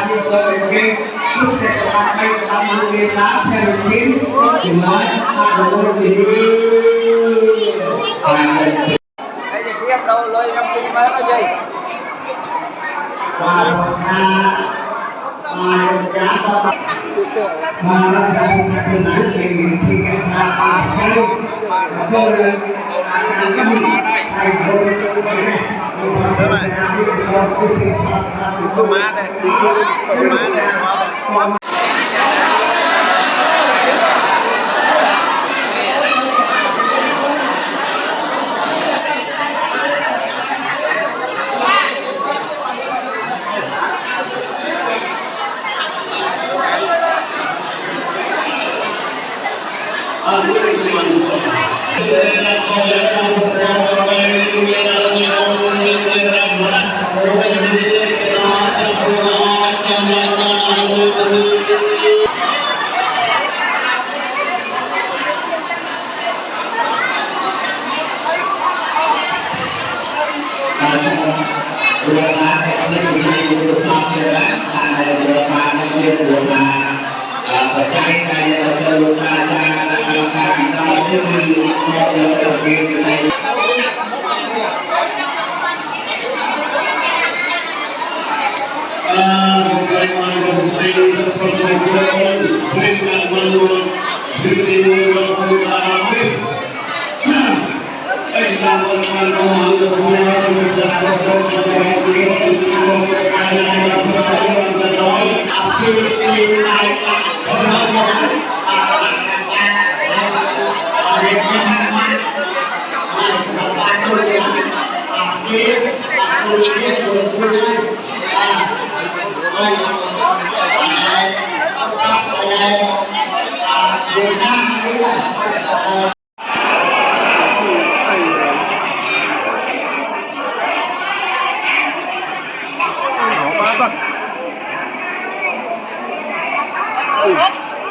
đi chơi cái lúc này các bạn làm một cái lá theo một tiếng thì nói rồi thì cái gì tiếp đâu lôi em đi mới nó gì và mà nó đã cái nói thì cái là cái rồi Không mát đây, không mát đây.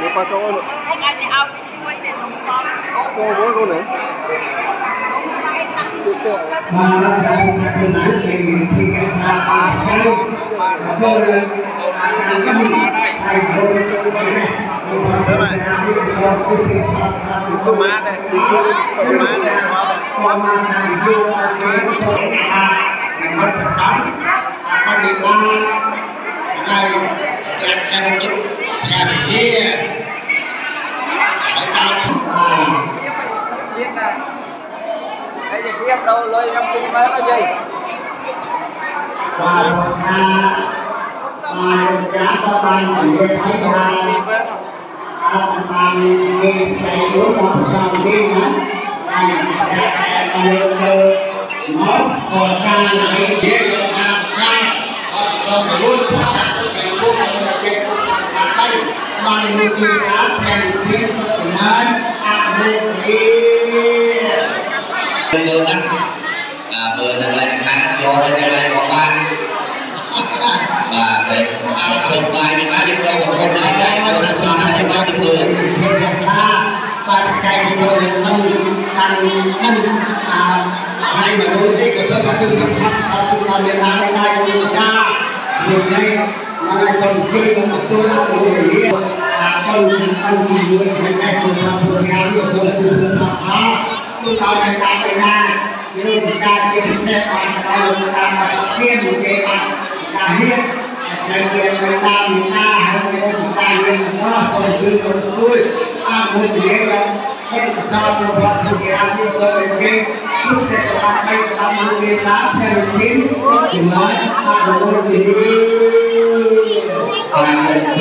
Để qua chỗ nữa. Cô bố cô nữa. mà nó đã cái nói thì cái là cái rồi Không mát đây, không mát đây. cái gì tiếp đâu lôi em đi mới nó gì và giá các bạn chỉ thấy là mình chạy xuống một dòng đi nữa nó còn ra này để còn luôn mà mình đi ra thành thiên nên mưa đó mưa là lại tăng cho đây lại còn ban và cái không bài mình đã đi câu một con này đây nó là sao này bao nhiêu mưa và cái rồi mình hai mà đôi cái của tôi bắt được còn Việt Nam đây này cũng ra điều này mà còn khi mà tôi đã đủ để con gì người hay của tôi làm được tôi chúng ta phải làm cái này nhưng chúng ta chỉ sẽ phải làm chúng ta phải kiên một cái là hiện ngày kia người ta hay người ta hiện nó còn cứ còn tôi một điều là hết ta một loạt thực hiện như tôi cái lúc này các bạn làm một cái lá theo một tiếng thì nói rồi thì